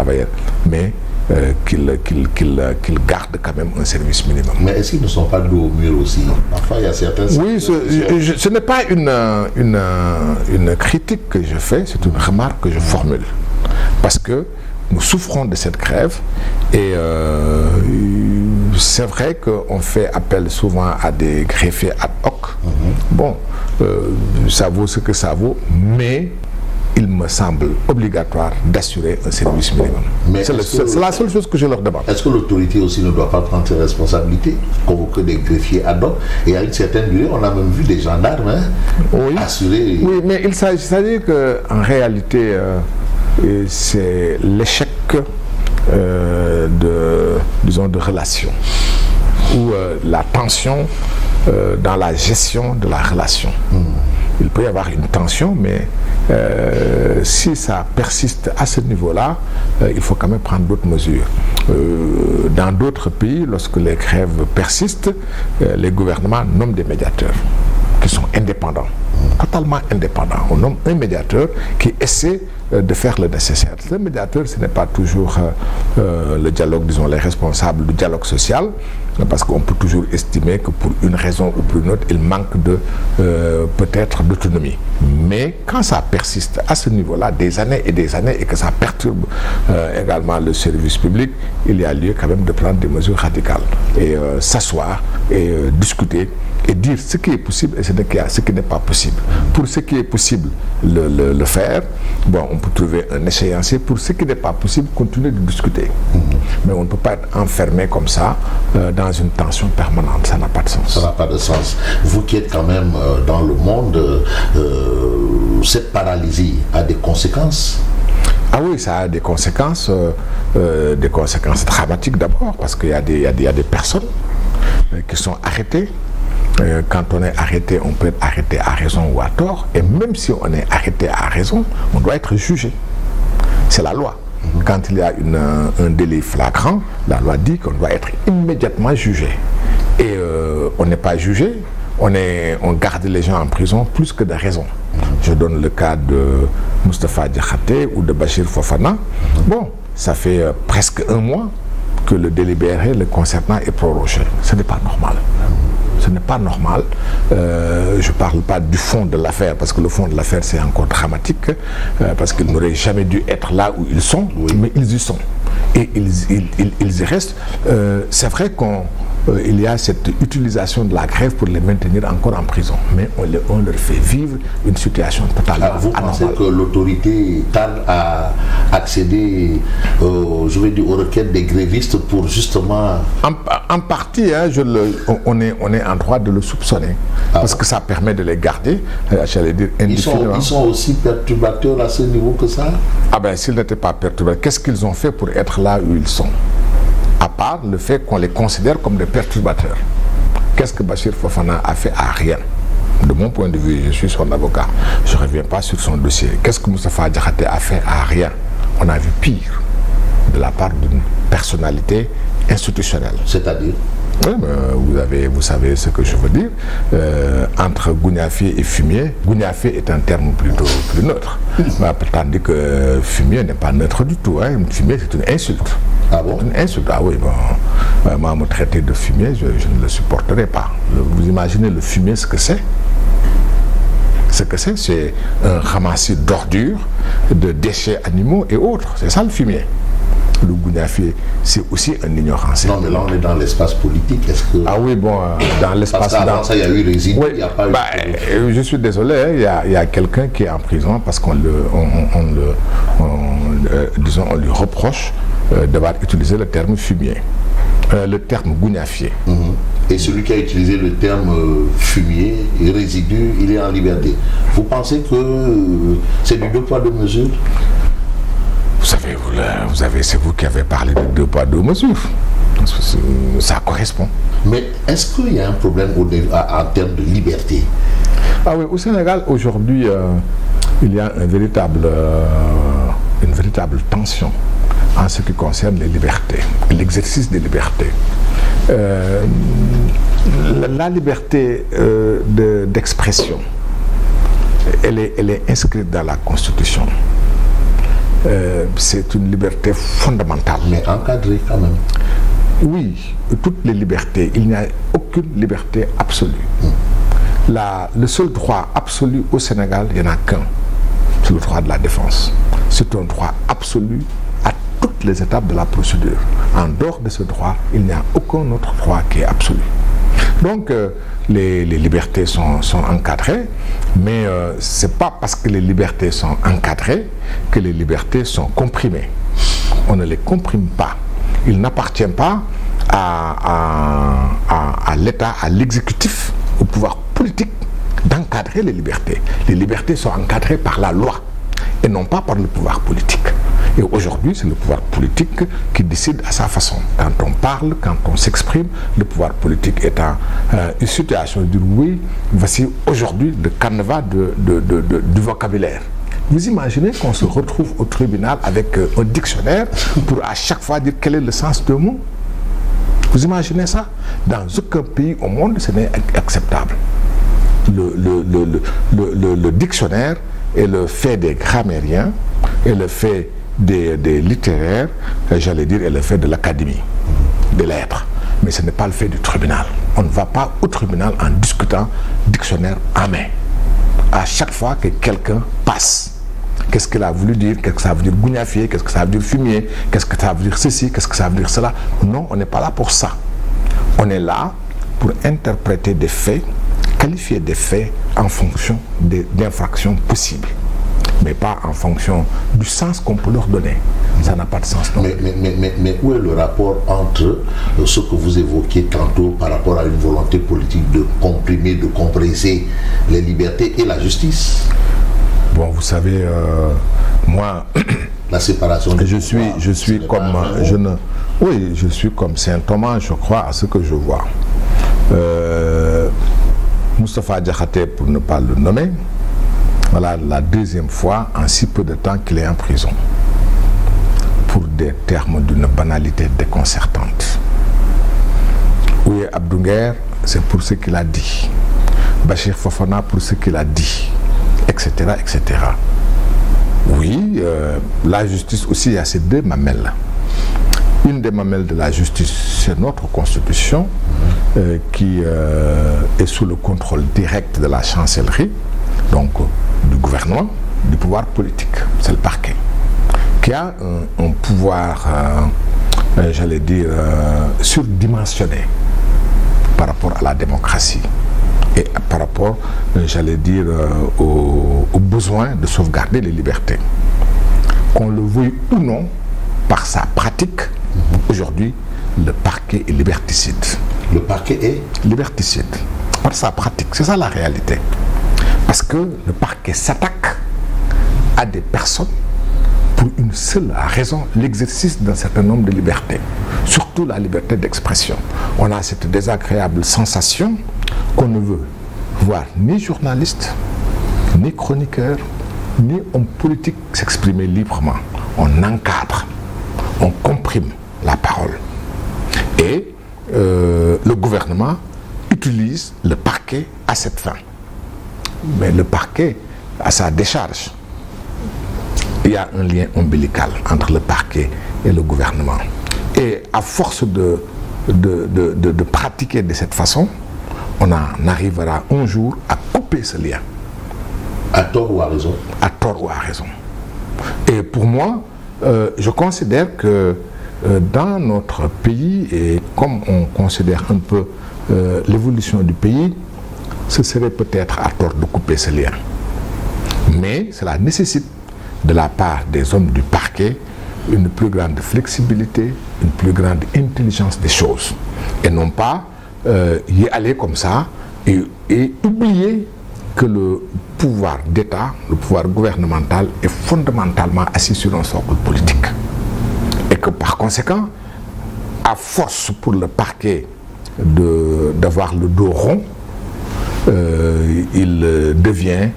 travailleurs, mais qu'ils gardent quand même un service minimum. Mais est-ce qu'ils ne sont pas dos au mur aussi? Parfois, il y a certains... Oui, ce n'est pas une critique que je fais, c'est une remarque que je formule. Parce que nous souffrons de cette grève et c'est vrai qu'on fait appel souvent à des greffiers ad hoc. Bon, ça vaut ce que ça vaut, mais il me semble obligatoire d'assurer un service minimum. C'est la seule chose que je leur demande. Est-ce que l'autorité aussi ne doit pas prendre ses responsabilités, convoquer des greffiers ad hoc? Et à une certaine durée, on a même vu des gendarmes assurer... Oui, mais il s'agit qu'en réalité, c'est l'échec de relations, ou la tension dans la gestion de la relation. Il peut y avoir une tension, mais si ça persiste à ce niveau-là, il faut quand même prendre d'autres mesures. Dans d'autres pays, lorsque les grèves persistent, les gouvernements nomment des médiateurs qui sont indépendants, totalement indépendants. On nomme un médiateur qui essaie de faire le nécessaire. Le médiateur, ce n'est pas toujours le dialogue, disons, les responsables du dialogue social, parce qu'on peut toujours estimer que pour une raison ou pour une autre, il manque de peut-être d'autonomie. Mais quand ça persiste à ce niveau-là, des années, et que ça perturbe également le service public, il y a lieu quand même de prendre des mesures radicales et s'asseoir et discuter et dire ce qui est possible et ce qui n'est pas possible. Pour ce qui est possible, le faire. Bon, on peut trouver un échéancier. Pour ce qui n'est pas possible, continuer de discuter. Mais on ne peut pas être enfermé comme ça dans une tension permanente. Ça n'a pas de sens. Ça n'a pas de sens. Vous qui êtes quand même dans le monde, cette paralysie a des conséquences? Ah oui, ça a des conséquences dramatiques d'abord, parce qu'il y a des personnes qui sont arrêtées. Quand on est arrêté, on peut être arrêté à raison ou à tort, et même si on est arrêté à raison, on doit être jugé. C'est la loi. Quand il y a un délit flagrant, la loi dit qu'on doit être immédiatement jugé. Et on n'est pas jugé, on garde les gens en prison plus que de raison. Je donne le cas de Moustapha Diakhaté ou de Bachir Fofana. Bon, ça fait presque un mois que le délibéré le concernant est prorogé. Ce n'est pas normal. Ce n'est pas normal. Je ne parle pas du fond de l'affaire, parce que le fond de l'affaire, c'est encore dramatique, parce qu'ils n'auraient jamais dû être là où ils sont, mais ils y sont. Et ils y restent. C'est vrai qu'il y a cette utilisation de la grève pour les maintenir encore en prison, mais on leur fait vivre une situation totalement anormale. Vous pensez que l'autorité tarde à accéder aux requêtes des grévistes pour justement... En partie, hein, on est en droit de le soupçonner, parce que ça permet de les garder, j'allais dire, indéfiniment. Ils sont aussi perturbateurs à ce niveau que ça? Ah ben, s'ils n'étaient pas perturbateurs, qu'est-ce qu'ils ont fait pour être là où ils sont? À part le fait qu'on les considère comme des perturbateurs. Qu'est-ce que Bachir Fofana a fait? À rien. De mon point de vue, je suis son avocat, je ne reviens pas sur son dossier. Qu'est-ce que Moustapha Diakhaté a fait? À rien. On a vu pire de la part d'une personnalité institutionnelle. C'est-à-dire? Oui, vous savez ce que je veux dire. Entre Gouniafié et Fumier, Gouniafié est un terme plutôt plus neutre. Tandis que Fumier n'est pas neutre du tout. Hein. Fumier, c'est une insulte. Ah bon? Une insulte. Ah oui, bon. Moi, me traiter de fumier, je ne le supporterai pas. Vous imaginez le fumier, ce que c'est? Ce que c'est un ramassis d'ordures, de déchets animaux et autres. C'est ça le fumier. Le Gouniafié, c'est aussi un ignorant. Non, mais là, on est dans l'espace politique. Est-ce que... Ah oui, bon, dans l'espace... Parce qu'avant ça, il y a eu résidu, il n'y a pas eu... Je suis désolé, hein, il y a quelqu'un qui est en prison parce qu'on lui reproche d'avoir utilisé le terme fumier, le terme Gouniafié. Et celui qui a utilisé le terme fumier et résidu, il est en liberté. Vous pensez que c'est du deux poids, deux mesures? Vous savez, c'est vous qui avez parlé de deux poids, deux mesures. Ça correspond. Mais est-ce qu'il y a un problème en termes de liberté? Ah oui, au Sénégal, aujourd'hui, il y a une véritable tension en ce qui concerne les libertés, l'exercice des libertés. La liberté d'expression, elle est inscrite dans la Constitution. c'est une liberté fondamentale. Mais encadrée quand même. Oui, toutes les libertés. Il n'y a aucune liberté absolue. Le seul droit absolu au Sénégal, il n'y en a qu'un. C'est le droit de la défense. C'est un droit absolu à toutes les étapes de la procédure. En dehors de ce droit, il n'y a aucun autre droit qui est absolu. Donc, les libertés sont encadrées, mais ce n'est pas parce que les libertés sont encadrées que les libertés sont comprimées. On ne les comprime pas. Il n'appartient pas à l'État, à l'exécutif, au pouvoir politique d'encadrer les libertés. Les libertés sont encadrées par la loi et non pas par le pouvoir politique. Et aujourd'hui, c'est le pouvoir politique qui décide à sa façon. Quand on parle, quand on s'exprime, le pouvoir politique est en une situation de dire oui, voici aujourd'hui le carnaval du vocabulaire. Vous imaginez qu'on se retrouve au tribunal avec un dictionnaire pour à chaque fois dire quel est le sens d'un mot? Vous imaginez ça? Dans aucun pays au monde, ce n'est acceptable. Le dictionnaire est le fait des grammairiens, est le fait des littéraires, j'allais dire, est le fait de l'académie des lettres. Mais ce n'est pas le fait du tribunal. On ne va pas au tribunal en discutant dictionnaire en main. À chaque fois que quelqu'un passe, qu'est-ce qu'il a voulu dire, qu'est-ce que ça veut dire gougnafier, qu'est-ce que ça veut dire fumier, qu'est-ce que ça veut dire ceci, qu'est-ce que ça veut dire cela. Non, on n'est pas là pour ça. On est là pour interpréter des faits, qualifier des faits en fonction d'infractions possibles, mais pas en fonction du sens qu'on peut leur donner. Ça n'a pas de sens. Non. Mais où est le rapport entre ce que vous évoquiez tantôt par rapport à une volonté politique de comprimer, de compresser les libertés et la justice? Bon, vous savez, moi, la séparation. Je suis comme saint Thomas, je crois à ce que je vois. Moustapha Diakhaté, pour ne pas le nommer, voilà la deuxième fois en si peu de temps qu'il est en prison, pour des termes d'une banalité déconcertante. Oui, Abdou Nguer, c'est pour ce qu'il a dit. Bachir Fofana pour ce qu'il a dit, etc., etc. Oui, la justice aussi, il y a ces deux mamelles. Une des mamelles de la justice, c'est notre constitution qui est sous le contrôle direct de la chancellerie, donc du gouvernement, du pouvoir politique, c'est le parquet, qui a un pouvoir, j'allais dire, surdimensionné par rapport à la démocratie et par rapport, j'allais dire, au besoin de sauvegarder les libertés. Qu'on le veuille ou non, par sa pratique, aujourd'hui, le parquet est liberticide. Le parquet est liberticide. Par sa pratique, c'est ça la réalité. Parce que le parquet s'attaque à des personnes pour une seule raison, l'exercice d'un certain nombre de libertés, surtout la liberté d'expression. On a cette désagréable sensation qu'on ne veut voir ni journaliste, ni chroniqueur, ni homme politique s'exprimer librement. On encadre, on comprime la parole. Et le gouvernement utilise le parquet à cette fin. Mais le parquet a sa décharge. Il y a un lien ombilical entre le parquet et le gouvernement. Et à force de pratiquer de cette façon, on en arrivera un jour à couper ce lien. À tort ou à raison? À tort ou à raison. Et pour moi, je considère que dans notre pays, et comme on considère un peu l'évolution du pays, ce serait peut-être à tort de couper ce lien. Mais cela nécessite de la part des hommes du parquet une plus grande flexibilité, une plus grande intelligence des choses. Et non pas y aller comme ça et oublier que le pouvoir d'État, le pouvoir gouvernemental est fondamentalement assis sur un socle politique. Et que par conséquent, à force pour le parquet d'avoir le dos rond, il devient